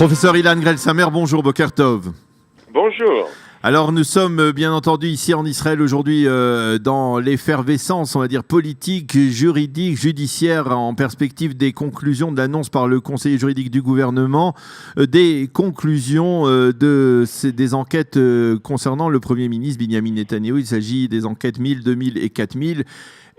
Professeur Ilan Grelsamer, bonjour, Boker Tov. Bonjour. Alors nous sommes bien entendu ici en Israël aujourd'hui dans l'effervescence, on va dire politique, juridique, judiciaire en perspective des conclusions de l'annonce par le conseiller juridique du gouvernement, des conclusions des enquêtes concernant le Premier ministre Binyamin Netanyahou. Il s'agit des enquêtes 1000, 2000 et 4000.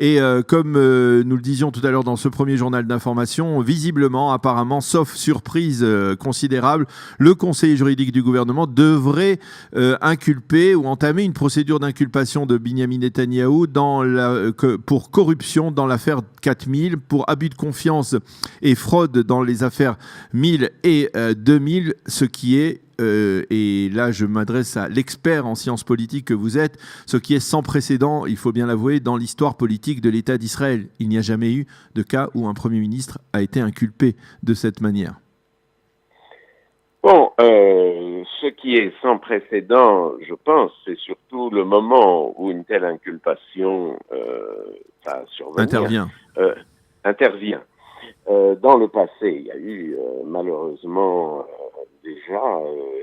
Et comme nous le disions tout à l'heure dans ce premier journal d'information, visiblement, apparemment, sauf surprise considérable, le conseiller juridique du gouvernement devrait inculper ou entamer une procédure d'inculpation de Binyamin Netanyahou pour corruption dans l'affaire 4000, pour abus de confiance et fraude dans les affaires 1000 et 2000, ce qui est et là je m'adresse à l'expert en sciences politiques que vous êtes, ce qui est sans précédent, il faut bien l'avouer, dans l'histoire politique de l'État d'Israël. Il n'y a jamais eu de cas où un Premier ministre a été inculpé de cette manière. Bon, ce qui est sans précédent, je pense, c'est surtout le moment où une telle inculpation intervient. Dans le passé, il y a eu malheureusement déjà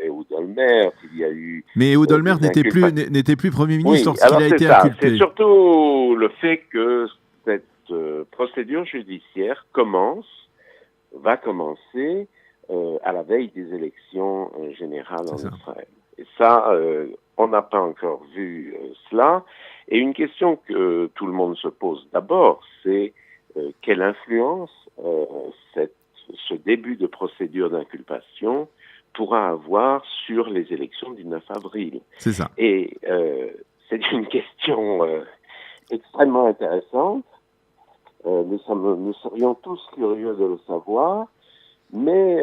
Ehud Olmert, il y a eu... Mais Ehud Olmert n'était plus Premier ministre lorsqu'il a été inculpé. C'est surtout le fait que cette procédure judiciaire va commencer à la veille des élections générales en Israël. Et ça, on n'a pas encore vu cela. Et une question que tout le monde se pose d'abord, c'est quelle influence ce début de procédure d'inculpation pourra avoir sur les élections du 9 avril. C'est ça. Et c'est une question extrêmement intéressante. Nous serions tous curieux de le savoir, mais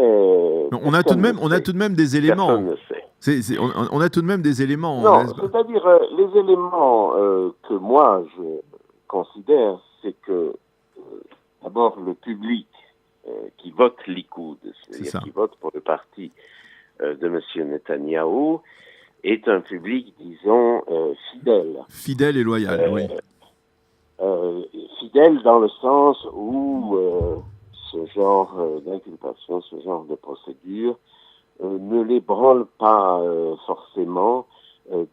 on a tout de même des éléments. Personne ne sait. On a tout de même des éléments. Non, c'est-à-dire les éléments que moi je considère, c'est que d'abord le public qui vote Likoud, c'est-à-dire qui vote pour le parti de M. Netanyahou, est un public, disons, fidèle. Fidèle et loyal, oui. Fidèle dans le sens où ce genre d'inculpation, ce genre de procédure ne les branle pas forcément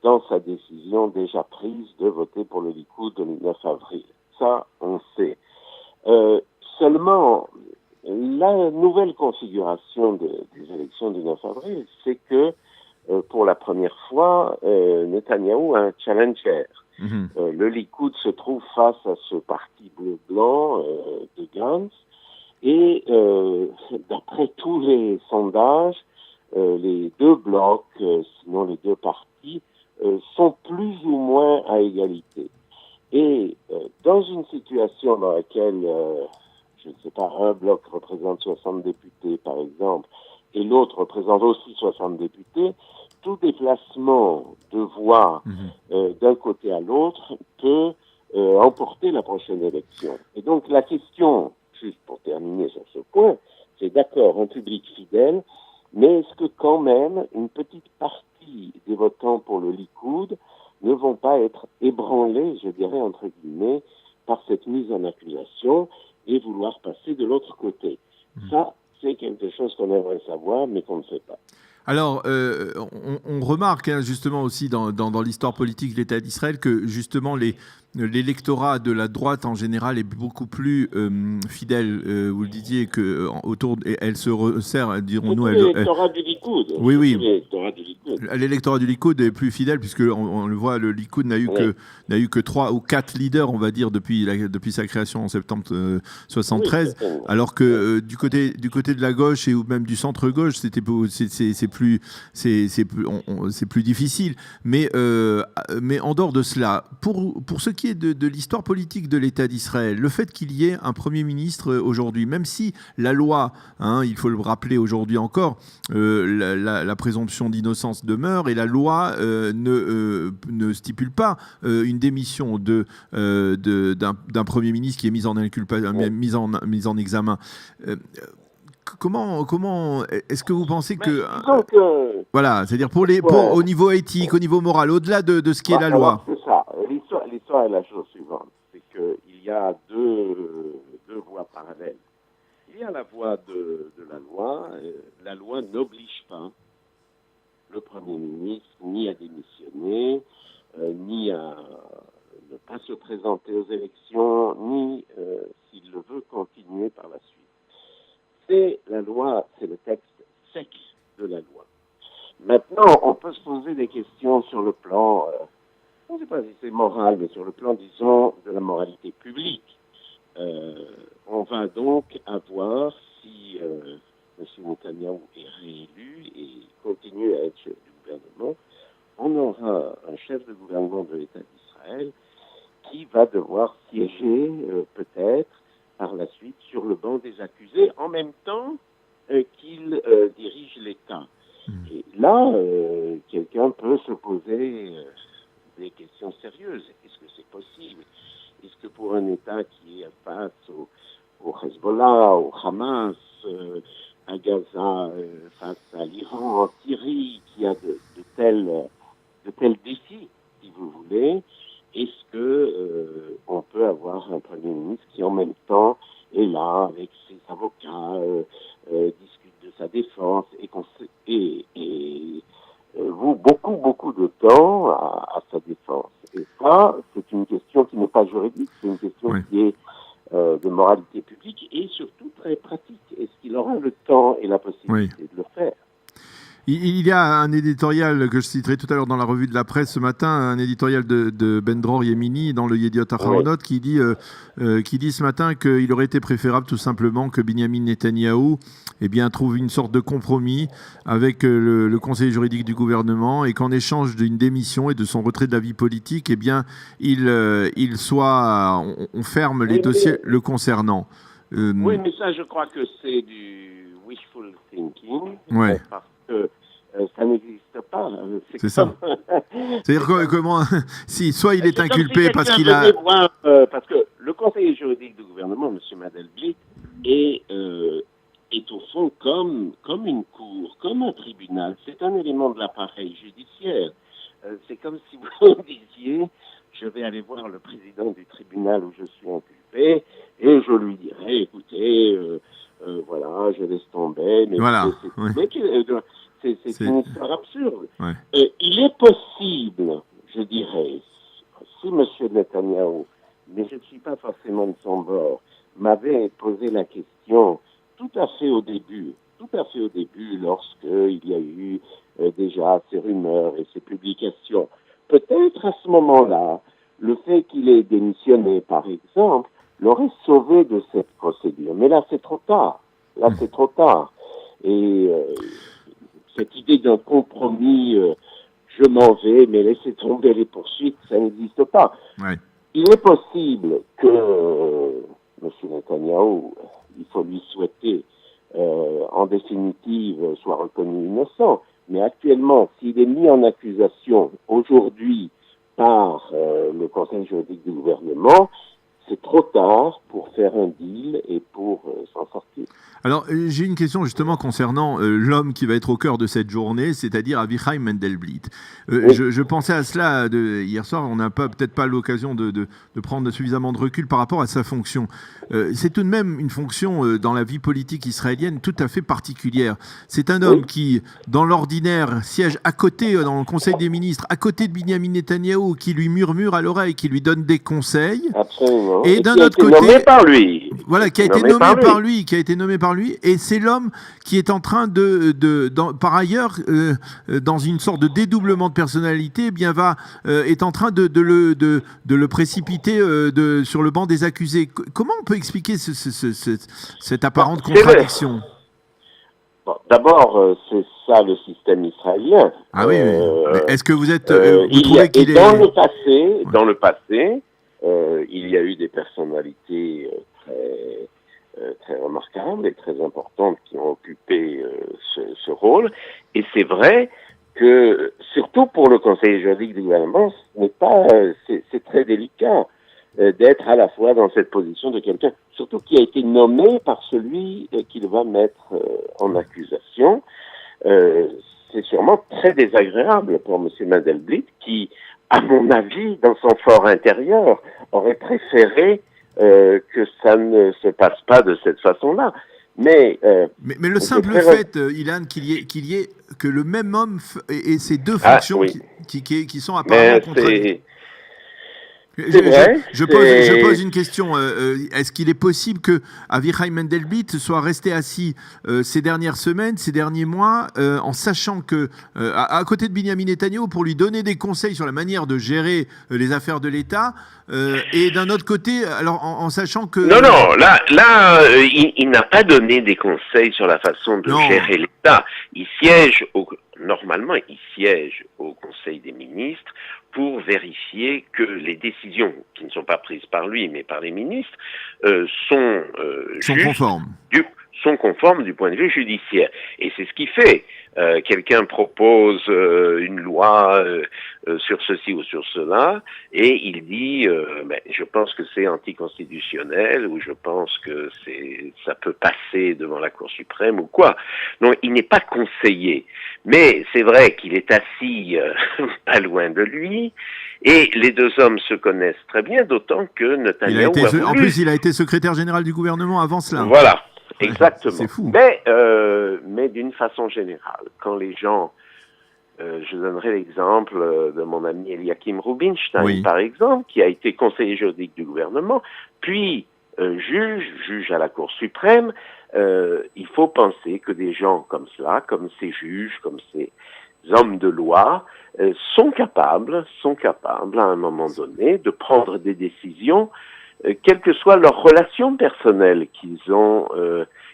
dans sa décision déjà prise de voter pour le Likoud le 9 avril. Ça, on sait. Seulement, la nouvelle configuration des élections du 9 avril, c'est que pour la première fois, Netanyahou a un challenger. Le Likoud se trouve face à ce parti bleu-blanc de Gantz et d'après tous les sondages, les deux blocs, sinon les deux partis, sont plus ou moins à égalité. Et dans une situation dans laquelle, je ne sais pas, un bloc représente 60 députés, par exemple, et l'autre représente aussi 60 députés, tout déplacement de voix d'un côté à l'autre peut emporter la prochaine élection. Et donc la question, juste pour terminer sur ce point, c'est d'accord, un public fidèle, mais est-ce que quand même une petite partie des votants pour le Likoud ne vont pas être ébranlés, je dirais entre guillemets, par cette mise en accusation et vouloir passer de l'autre côté. Ça, c'est quelque chose qu'on aimerait savoir, mais qu'on ne sait pas. Alors, on remarque justement aussi dans l'histoire politique de l'État d'Israël que justement l'électorat de la droite en général est beaucoup plus fidèle. Vous le disiez que elle se resserre, dirons-nous. L'électorat du Likoud. Oui. L'électorat du Likoud. L'électorat du Likoud est plus fidèle puisque on le voit, le Likoud n'a eu que 3 ou 4 leaders, on va dire, depuis sa création en septembre 73, alors que du côté de la gauche ou même du centre gauche, c'est plus difficile. Mais en dehors de cela, pour ce qui est de l'histoire politique de l'État d'Israël, le fait qu'il y ait un Premier ministre aujourd'hui, même si la loi, il faut le rappeler aujourd'hui encore, la présomption d'innocence demeure et la loi ne stipule pas une démission d'un Premier ministre qui est mis en examen. Comment est-ce que vous pensez que voilà, c'est-à-dire au niveau éthique, au niveau moral, au-delà de ce qui est la loi. C'est ça. L'histoire est la chose suivante, c'est qu'il y a deux voies parallèles. Il y à la voix de la loi n'oblige pas le Premier ministre ni à démissionner, ni à ne pas se présenter aux élections, ni, s'il le veut, continuer par la suite. C'est la loi, c'est le texte sec de la loi. Maintenant, on peut se poser des questions sur le plan, je ne sais pas si c'est moral, mais sur le plan, disons, de la moralité publique. On va donc avoir, si M. Netanyahou est réélu et continue à être chef du gouvernement, on aura un chef de gouvernement de l'État d'Israël qui va devoir siéger, peut-être, par la suite, sur le banc des accusés, en même temps qu'il dirige l'État. Et là, quelqu'un peut se poser des questions sérieuses. Est-ce que c'est possible? Est-ce que pour un État qui est face au Hezbollah, au Hamas, à Gaza, face à l'Iran, en Syrie, qui a de tels défis, si vous voulez, est-ce que on peut avoir un Premier ministre qui en même temps est là avec ses avocats, discute de sa défense et vaut beaucoup de temps à sa défense. Et ça, c'est une question qui n'est pas juridique, c'est une question qui est de moralité publique et surtout très pratique. Est-ce qu'il aura le temps et la possibilité de le faire? Il y a un éditorial que je citerai tout à l'heure dans la revue de la presse ce matin, un éditorial de Ben Dror Yemini dans le Yediot Ahronoth qui dit ce matin qu'il aurait été préférable tout simplement que Binyamin Netanyahou trouve une sorte de compromis avec le conseiller juridique du gouvernement et qu'en échange d'une démission et de son retrait de la vie politique, on ferme les dossiers le concernant. Oui, mais ça, je crois que c'est du wishful thinking. Ouais. Parce que ça n'existe pas. C'est ça. C'est-à-dire comment si soit il est inculpé parce qu'il a parce que le conseiller juridique du gouvernement, M. Mandelblit, est au fond comme une cour, comme un tribunal. C'est un élément de l'appareil judiciaire. C'est comme si vous disiez, je vais aller voir le président du tribunal où je suis inculpé et je lui dirai, écoutez, voilà, je laisse tomber. Mais voilà. C'est une histoire absurde. Ouais. Il est possible, je dirais, si M. Netanyahou, mais je ne suis pas forcément de son bord, m'avait posé la question tout à fait au début, lorsqu'il y a eu déjà ces rumeurs et ces publications, peut-être à ce moment-là, le fait qu'il ait démissionné, par exemple, l'aurait sauvé de cette procédure. Mais là, c'est trop tard. Et cette idée d'un compromis, je m'en vais, mais laissez tomber les poursuites, ça n'existe pas. Ouais. Il est possible que M. Netanyahou, il faut lui souhaiter, en définitive, soit reconnu innocent. Mais actuellement, s'il est mis en accusation aujourd'hui par le conseil juridique du gouvernement, c'est trop tard pour faire un deal et pour s'en sortir. Alors, j'ai une question justement concernant l'homme qui va être au cœur de cette journée, c'est-à-dire Avichai Mandelblit. Je pensais à cela hier soir, on n'a peut-être pas l'occasion de prendre suffisamment de recul par rapport à sa fonction. C'est tout de même une fonction dans la vie politique israélienne tout à fait particulière. C'est un homme qui, dans l'ordinaire, siège à côté, dans le Conseil des ministres, à côté de Binyamin Netanyahou, qui lui murmure à l'oreille, qui lui donne des conseils. Absolument. Et d'un autre côté, nommé par lui. Voilà, qui a été nommé par lui, et c'est l'homme qui est en train par ailleurs, dans une sorte de dédoublement de personnalité, est en train de le précipiter sur le banc des accusés. Comment on peut expliquer cette apparente contradiction? Bon, d'abord, c'est ça le système israélien. Ah oui, mais est-ce que vous trouvez qu'il est... Dans le passé, il y a eu des personnalités très remarquables et très importantes qui ont occupé ce rôle. Et c'est vrai que, surtout pour le conseiller juridique du gouvernement, c'est très délicat d'être à la fois dans cette position de quelqu'un, surtout qui a été nommé par celui qu'il va mettre en accusation. C'est sûrement très désagréable pour M. Mandelblit qui, à mon avis, dans son fort intérieur, aurait préféré que ça ne se passe pas de cette façon-là. Mais le simple fait, Ilan, que le même homme ait ces deux fonctions qui sont apparemment contradictoires. Je pose une question. Est-ce qu'il est possible que Avichai Mendelblit soit resté assis ces dernières semaines, ces derniers mois, en sachant que à côté de Binyamin Netanyahou pour lui donner des conseils sur la manière de gérer les affaires de l'État, et d'un autre côté, alors en sachant que non, il n'a pas donné des conseils sur la façon de gérer l'État. Normalement, il siège au Conseil des ministres pour vérifier que les décisions, qui ne sont pas prises par lui, mais par les ministres, sont conformes du point de vue judiciaire. Et c'est ce qu'il fait. Quelqu'un propose une loi sur ceci ou sur cela, et il dit je pense que c'est anticonstitutionnel, ou je pense que ça peut passer devant la Cour suprême ou quoi. Non, il n'est pas conseiller, mais c'est vrai qu'il est assis pas loin de lui, et les deux hommes se connaissent très bien, d'autant que Netanyahou en plus il a été secrétaire général du gouvernement avant cela. Voilà. Exactement. C'est fou. Mais d'une façon générale, quand les gens, je donnerai l'exemple de mon ami Eliakim Rubinstein, par exemple, qui a été conseiller juridique du gouvernement, puis juge à la Cour suprême, il faut penser que des gens comme cela, comme ces juges, comme ces hommes de loi, sont capables à un moment donné de prendre des décisions quelle que soit leur relation personnelle qu'ils ont.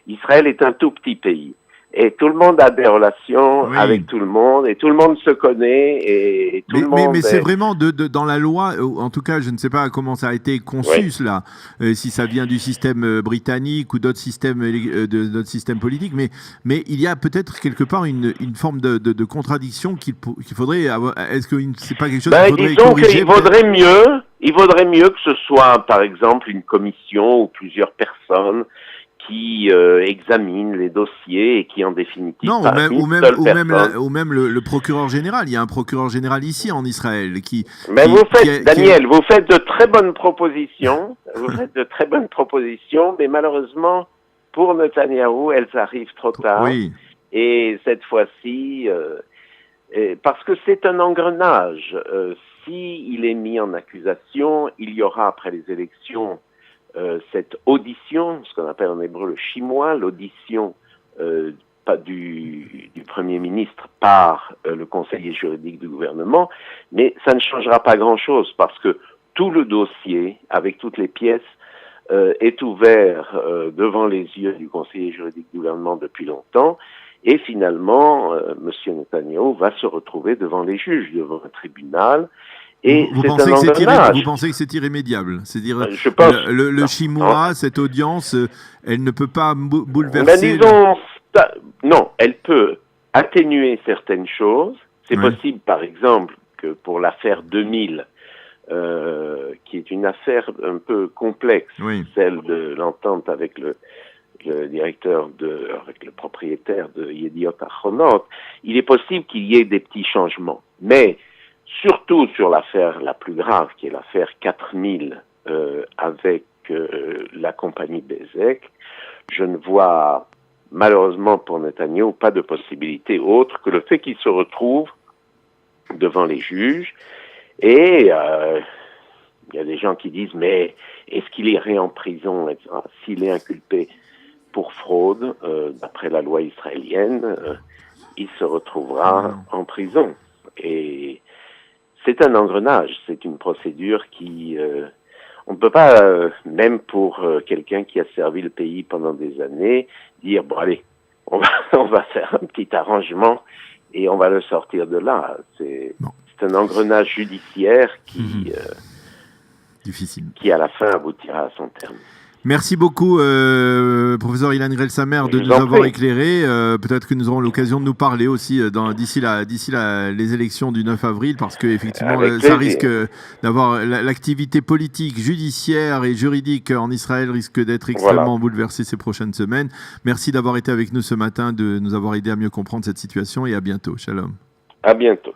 Israël est un tout petit pays. Et tout le monde a des relations avec tout le monde, et tout le monde se connaît, et tout le monde... Mais c'est vraiment dans la loi, en tout cas, je ne sais pas comment ça a été conçu, cela, si ça vient du système britannique ou d'autres systèmes politiques, mais il y a peut-être quelque part une forme de contradiction qu'il faudrait avoir. Est-ce que c'est pas quelque chose qu'il faudrait corriger? Il vaudrait mieux que ce soit, par exemple, une commission ou plusieurs personnes qui examine les dossiers et qui en définitive ou même le procureur général. Il y a un procureur général ici en Israël qui... Daniel, vous faites de très bonnes propositions, mais malheureusement, pour Netanyahou, elles arrivent trop tard. Oui. Et cette fois-ci, parce que c'est un engrenage. S'il est mis en accusation, il y aura après les élections cette audition, ce qu'on appelle en hébreu le shimoa, l'audition du Premier ministre par le conseiller juridique du gouvernement, mais ça ne changera pas grand-chose parce que tout le dossier, avec toutes les pièces, est ouvert devant les yeux du conseiller juridique du gouvernement depuis longtemps, et finalement, M. Netanyahou va se retrouver devant les juges, devant un tribunal. Et vous pensez que c'est irrémédiable? C'est-à-dire le shimoa, cette audience, elle ne peut pas bouleverser... non, elle peut atténuer certaines choses. C'est possible, par exemple, que pour l'affaire 2000, qui est une affaire un peu complexe, celle de l'entente avec le propriétaire de Yediot Ahronot, il est possible qu'il y ait des petits changements. Mais surtout sur l'affaire la plus grave, qui est l'affaire 4000 avec la compagnie Bezek, je ne vois malheureusement pour Netanyahou pas de possibilité autre que le fait qu'il se retrouve devant les juges. Et il y a des gens qui disent, mais est-ce qu'il irait en prison s'il est inculpé pour fraude, d'après la loi israélienne, il se retrouvera en prison. Et c'est un engrenage, c'est une procédure qui... on ne peut pas, même pour quelqu'un qui a servi le pays pendant des années, dire, bon allez, on va faire un petit arrangement et on va le sortir de là. C'est un engrenage judiciaire qui à la fin aboutira à son terme. Merci beaucoup, professeur Ilan Grel-Samer, de nous avoir éclairé. Peut-être que nous aurons l'occasion de nous parler aussi d'ici les élections du 9 avril, parce que effectivement, ça risque d'avoir l'activité politique, judiciaire et juridique en Israël risque d'être extrêmement bouleversée ces prochaines semaines. Merci d'avoir été avec nous ce matin, de nous avoir aidé à mieux comprendre cette situation, et à bientôt. Shalom. À bientôt.